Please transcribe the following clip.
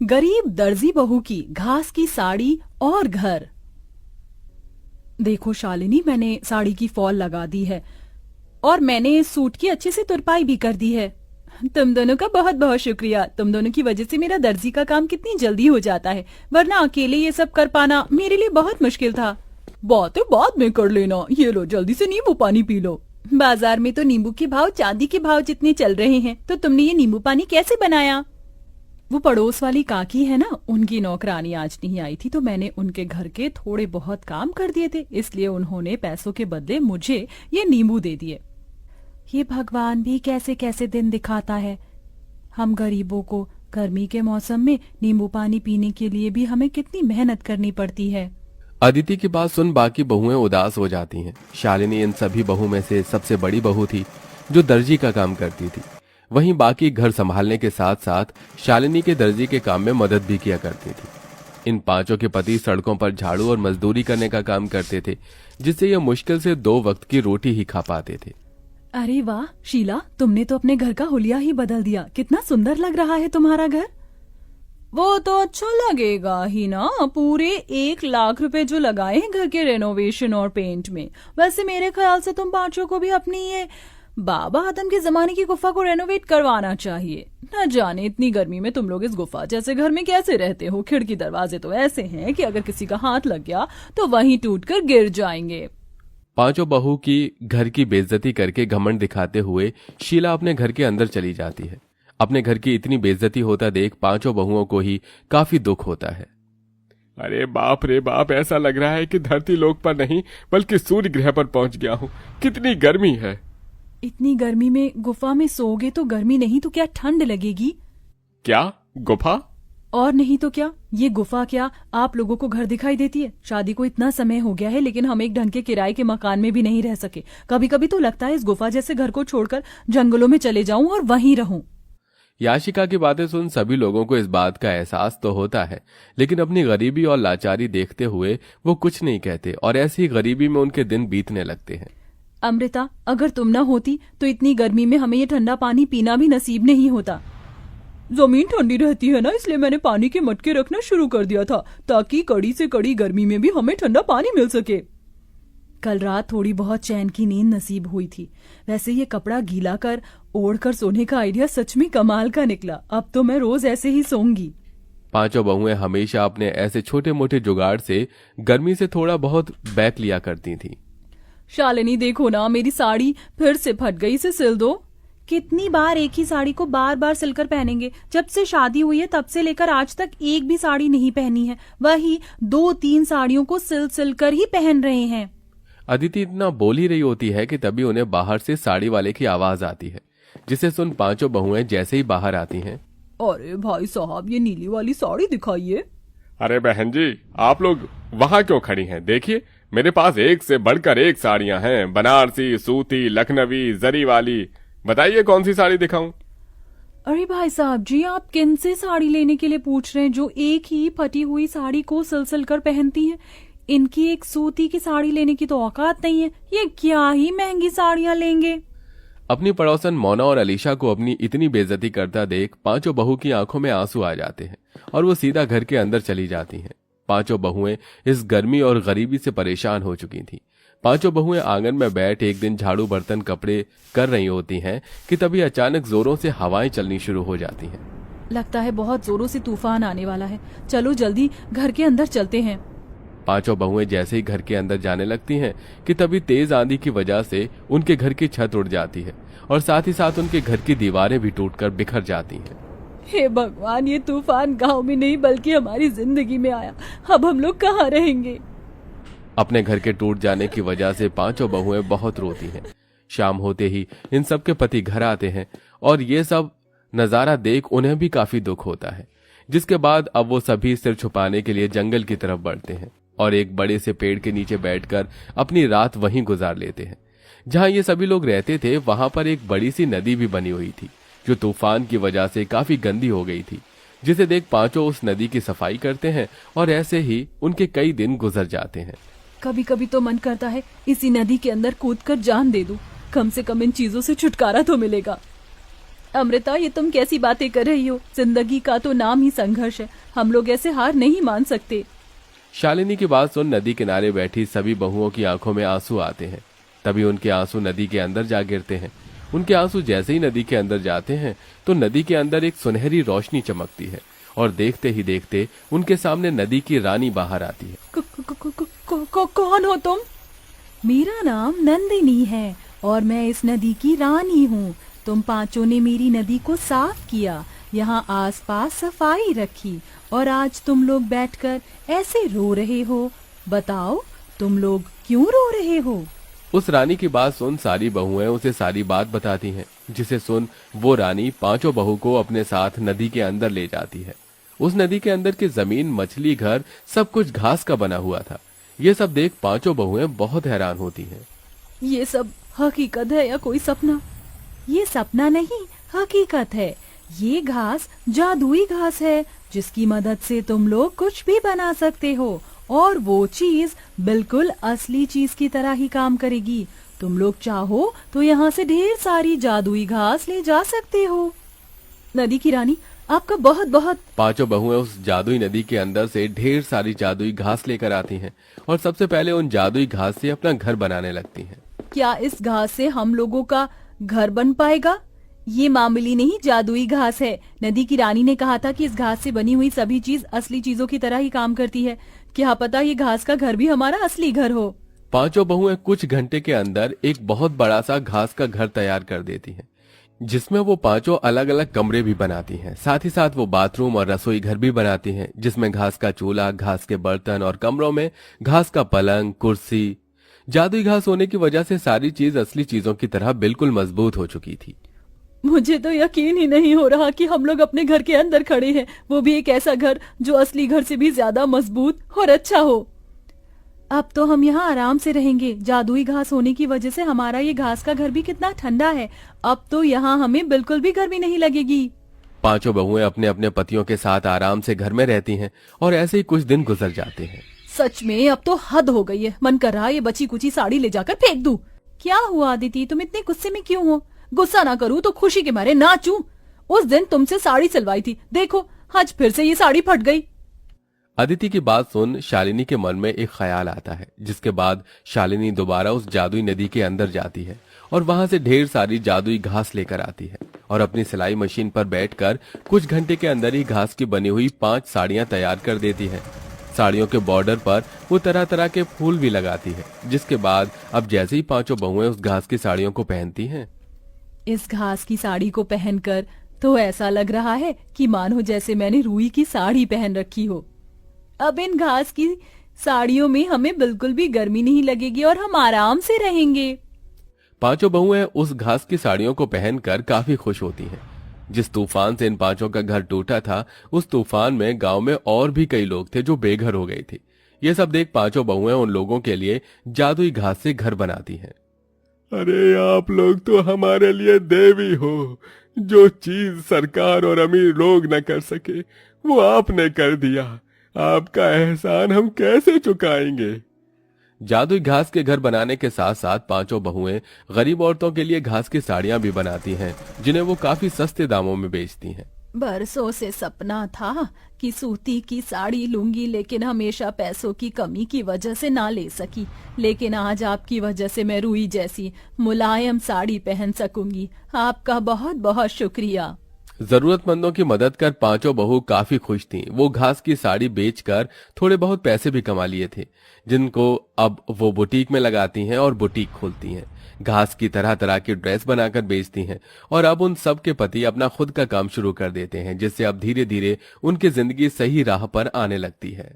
गरीब दर्जी बहू की घास की साड़ी और घर। देखो शालिनी, मैंने साड़ी की फॉल लगा दी है और मैंने सूट की अच्छे से तुरपाई भी कर दी है। तुम दोनों का बहुत बहुत शुक्रिया। तुम दोनों की वजह से मेरा दर्जी का काम कितनी जल्दी हो जाता है, वरना अकेले ये सब कर पाना मेरे लिए बहुत मुश्किल था। बातें बाद में कर लेना, ये लो जल्दी से नींबू पानी पी लो। बाजार में तो नींबू के भाव चांदी के भाव जितने चल रहे हैं, तो तुमने ये नींबू पानी कैसे बनाया? वो पड़ोस वाली काकी है ना, उनकी नौकरानी आज नहीं आई थी, तो मैंने उनके घर के थोड़े बहुत काम कर दिए थे, इसलिए उन्होंने पैसों के बदले मुझे ये नींबू दे दिए। ये भगवान भी कैसे कैसे दिन दिखाता है। हम गरीबों को गर्मी के मौसम में नींबू पानी पीने के लिए भी हमें कितनी मेहनत करनी पड़ती है। अदिति की बात सुन बाकी बहुएं उदास हो जाती हैं। शालिनी इन सभी बहू में से सबसे बड़ी बहू थी जो दर्जी का काम करती थी। वहीं बाकी घर संभालने के साथ साथ शालिनी के दर्जी के काम में मदद भी किया करती थी। इन पांचों के पति सड़कों पर झाड़ू और मजदूरी करने का काम करते थे, जिससे ये मुश्किल से 2 वक्त की रोटी ही खा पाते थे। अरे वाह शीला, तुमने तो अपने घर का हुलिया ही बदल दिया। कितना सुंदर लग रहा है तुम्हारा घर। वो तो अच्छा लगेगा ही ना, पूरे 1 लाख रुपए जो लगाए हैं घर के रेनोवेशन और पेंट में। वैसे मेरे ख्याल से तुम पांचों को भी अपनी ये बाबा आदम के जमाने की गुफा को रेनोवेट करवाना चाहिए। न जाने इतनी गर्मी में तुम लोग इस गुफा जैसे घर में कैसे रहते हो। खिड़की दरवाजे तो ऐसे हैं कि अगर किसी का हाथ लग गया तो वहीं टूटकर गिर जाएंगे। पांचों बहू की घर की बेइज्जती करके घमंड दिखाते हुए शीला अपने घर के अंदर चली जाती है। अपने घर की इतनी बेइज्जती होता देख पांचों बहुओं को ही काफी दुख होता है। अरे बाप रे बाप, ऐसा लग रहा है कि धरती लोक पर नहीं बल्कि सूर्य ग्रह पर पहुंच गया हूँ। कितनी गर्मी है। इतनी गर्मी में गुफा में सोओगे तो गर्मी नहीं तो क्या ठंड लगेगी? क्या गुफा? और नहीं तो क्या, ये गुफा क्या आप लोगों को घर दिखाई देती है? शादी को इतना समय हो गया है लेकिन हम एक ढंग के किराए के मकान में भी नहीं रह सके। कभी कभी तो लगता है इस गुफा जैसे घर को छोड़कर जंगलों में चले जाऊं और वहीं रहूं। याशिका की बातें सुन सभी लोगों को इस बात का एहसास तो होता है, लेकिन अपनी गरीबी और लाचारी देखते हुए वो कुछ नहीं कहते और ऐसी ही गरीबी में उनके दिन बीतने लगते हैं। अमृता, अगर तुम न होती तो इतनी गर्मी में हमें ये ठंडा पानी पीना भी नसीब नहीं होता। जमीन ठंडी रहती है ना, इसलिए मैंने पानी के मटके रखना शुरू कर दिया था ताकि कड़ी से कड़ी गर्मी में भी हमें ठंडा पानी मिल सके। कल रात थोड़ी बहुत चैन की नींद नसीब हुई थी। वैसे ये कपड़ा गीला कर ओढ़ कर सोने का आइडिया सच में कमाल का निकला। अब तो मैं रोज ऐसे ही सोऊंगी। पांचों बहुएं हमेशा अपने ऐसे छोटे मोटे जुगाड़ से गर्मी से थोड़ा बहुत बैक लिया करती थीं। शालिनी देखो ना, मेरी साड़ी फिर से फट गई, इसे सिल दो। कितनी बार एक ही साड़ी को बार बार सिलकर पहनेंगे? जब से शादी हुई है तब से लेकर आज तक एक भी साड़ी नहीं पहनी है। वही 2-3 साड़ियों को सिल कर ही पहन रहे हैं। अदिति इतना बोल ही रही होती है कि तभी उन्हें बाहर से साड़ी वाले की आवाज आती है, जिसे सुन पांचों बहुएं जैसे ही बाहर आती हैं। अरे भाई साहब, ये नीली वाली साड़ी दिखाइए। अरे बहन जी, आप लोग वहाँ क्यों खड़ी हैं? देखिए मेरे पास एक से बढ़कर एक साड़ियाँ हैं, बनारसी, सूती, लखनवी, जरी वाली। बताइए कौन सी साड़ी दिखाऊं? अरे भाई साहब जी, आप किन से साड़ी लेने के लिए पूछ रहे हैं जो एक ही फटी हुई साड़ी को सिल कर पहनती हैं? इनकी एक सूती की साड़ी लेने की तो औकात नहीं है। ये क्या ही महंगी साड़ियां लेंगे। अपनी पड़ोसन मोना और अलीशा को अपनी इतनी बेइज्जती करता देख पांचों बहू की आंखों में आंसू आ जाते हैं और वो सीधा घर के अंदर चली जाती हैं। पांचों बहुएं इस गर्मी और गरीबी से परेशान हो चुकी थीं। पांचों बहुएं आंगन में बैठ एक दिन झाड़ू बर्तन कपड़े कर रही होती हैं कि तभी अचानक जोरों से हवाएं चलनी शुरू हो जाती हैं। लगता है बहुत जोरों से तूफान आने वाला है। चलो जल्दी घर के अंदर चलते हैं। पांचों बहुएं जैसे ही घर के अंदर जाने लगती हैं कि तभी तेज आंधी की वजह से उनके घर की छत उड़ जाती है और साथ ही साथ उनके घर की दीवारें भी टूटकर बिखर जाती हैं। हे भगवान, ये तूफान गांव में नहीं बल्कि हमारी जिंदगी में आया। अब हम लोग कहाँ रहेंगे? अपने घर के टूट जाने की वजह से पांचों बहुएं बहुत रोती हैं। शाम होते ही इन सब के पति घर आते हैं और ये सब नजारा देख उन्हें भी काफी दुख होता है, जिसके बाद अब वो सभी सिर छुपाने के लिए जंगल की तरफ बढ़ते हैं और एक बड़े से पेड़ के नीचे बैठकर अपनी रात वहीं गुजार लेते हैं। जहां ये सभी लोग रहते थे वहां पर एक बड़ी सी नदी भी बनी हुई थी जो तूफान की वजह से काफी गंदी हो गई थी, जिसे देख पांचों उस नदी की सफाई करते हैं और ऐसे ही उनके कई दिन गुजर जाते हैं। कभी कभी तो मन करता है इसी नदी के अंदर कूदकर जान दे दूं, कम से कम इन चीजों से छुटकारा तो मिलेगा। अमृता, ये तुम कैसी बातें कर रही हो? जिंदगी का तो नाम ही संघर्ष है, हम लोग ऐसे हार नहीं मान सकते। शालिनी की बात सुन नदी किनारे बैठी सभी बहुओं की आंखों में आंसू आते हैं। तभी उनके आंसू नदी के अंदर जा गिरते हैं। उनके आंसू जैसे ही नदी के अंदर जाते हैं तो नदी के अंदर एक सुनहरी रोशनी चमकती है और देखते ही देखते उनके सामने नदी की रानी बाहर आती है। कौन हो तुम? मेरा नाम नंदिनी है और मैं इस नदी की रानी हूँ। तुम पांचों ने मेरी नदी को साफ किया, यहाँ आसपास सफाई रखी और आज तुम लोग बैठकर ऐसे रो रहे हो। बताओ, तुम लोग क्यों रो रहे हो? उस रानी की बात सुन सारी बहुएं उसे सारी बात बताती हैं, जिसे सुन वो रानी पांचों बहू को अपने साथ नदी के अंदर ले जाती है। उस नदी के अंदर की जमीन, मछली, घर सब कुछ घास का बना हुआ था। ये सब देख पांचों बहुएं बहुत हैरान होती हैं। ये सब हकीकत है या कोई सपना? ये सपना नहीं, हकीकत है। ये घास जादुई घास है जिसकी मदद से तुम लोग कुछ भी बना सकते हो और वो चीज बिल्कुल असली चीज की तरह ही काम करेगी। तुम लोग चाहो तो यहाँ से ढेर सारी जादुई घास ले जा सकते हो। नदी की रानी, आपका बहुत बहुत। पांचों बहुएं उस जादुई नदी के अंदर से ढेर सारी जादुई घास लेकर आती हैं और सबसे पहले उन जादुई घास से अपना घर बनाने लगती हैं। क्या इस घास से हम लोगों का घर बन पाएगा? ये मामूली नहीं, जादुई घास है। नदी की रानी ने कहा था कि इस घास से बनी हुई सभी चीज असली चीजों की तरह ही काम करती है। क्या पता ये घास का घर भी हमारा असली घर हो। पांचों बहुएं कुछ घंटे के अंदर एक बहुत बड़ा सा घास का घर तैयार कर देती हैं, जिसमें वो पांचों अलग अलग कमरे भी बनाती हैं। साथ ही साथ वो बाथरूम और रसोई घर भी बनाती हैं, जिसमें घास का चूल्हा, घास के बर्तन और कमरों में घास का पलंग, कुर्सी। जादुई घास होने की वजह से सारी चीज असली चीजों की तरह बिल्कुल मजबूत हो चुकी थी। मुझे तो यकीन ही नहीं हो रहा कि हम लोग अपने घर के अंदर खड़े हैं, वो भी एक ऐसा घर जो असली घर से भी ज्यादा मजबूत और अच्छा हो। अब तो हम यहाँ आराम से रहेंगे। जादुई घास होने की वजह से हमारा ये घास का घर भी कितना ठंडा है। अब तो यहाँ हमें बिल्कुल भी गर्मी नहीं लगेगी। पांचों बहुएं अपने अपने पतियों के साथ आराम से घर में रहती हैं और ऐसे ही कुछ दिन गुजर जाते हैं। सच में अब तो हद हो गई है। मन कर रहा है ये बची कुची साड़ी ले जाकर फेंक दूं। क्या हुआ अदिति, तुम इतने गुस्से में क्यों हो? गुस्सा ना करूं तो खुशी के मारे नाचूं। उस दिन तुमसे साड़ी सिलवाई थी, देखो आज फिर से ये साड़ी फट गई। अदिति की बात सुन शालिनी के मन में एक ख्याल आता है, जिसके बाद शालिनी दोबारा उस जादुई नदी के अंदर जाती है और वहां से ढेर सारी जादुई घास लेकर आती है और अपनी सिलाई मशीन पर बैठकर कुछ घंटे के अंदर ही घास की बनी हुई 5 साड़ियां तैयार कर देती है। साड़ियों के बॉर्डर पर वो तरह तरह के फूल भी लगाती है, जिसके बाद अब जैसे ही पांचों बहुएं उस घास की साड़ियों को पहनती हैं, इस घास की साड़ी को पहनकर तो ऐसा लग रहा है कि मानो जैसे मैंने रुई की साड़ी पहन रखी हो। अब इन घास की साड़ियों में हमें बिल्कुल भी गर्मी नहीं लगेगी और हम आराम से रहेंगे। पांचों बहुएं उस घास की साड़ियों को पहनकर काफी खुश होती हैं। जिस तूफान से इन पांचों का घर टूटा था, उस तूफान में गांव में और भी कई लोग थे जो बेघर हो गए थे। ये सब देख पांचों बहुएं उन लोगों के लिए जादुई घास से घर बनाती हैं। अरे आप लोग तो हमारे लिए देवी हो। जो चीज सरकार और अमीर लोग न कर सके वो आपने कर दिया। आपका एहसान हम कैसे चुकाएंगे। जादुई घास के घर बनाने के साथ साथ पांचों बहुएं गरीब औरतों के लिए घास की साड़ियां भी बनाती हैं, जिन्हें वो काफी सस्ते दामों में बेचती हैं। बरसों से सपना था कि सूती की साड़ी लूंगी, लेकिन हमेशा पैसों की कमी की वजह से ना ले सकी। लेकिन आज आपकी वजह से मैं रुई जैसी मुलायम साड़ी पहन सकूंगी। आपका बहुत बहुत शुक्रिया। जरूरतमंदों की मदद कर पांचों बहू काफी खुश थीं। वो घास की साड़ी बेचकर थोड़े बहुत पैसे भी कमा लिए थे, जिनको अब वो बुटीक में लगाती हैं और बुटीक खोलती हैं। घास की तरह तरह की ड्रेस बनाकर बेचती हैं और अब उन सब के पति अपना खुद का काम शुरू कर देते हैं, जिससे अब धीरे धीरे उनकी जिंदगी सही राह पर आने लगती है।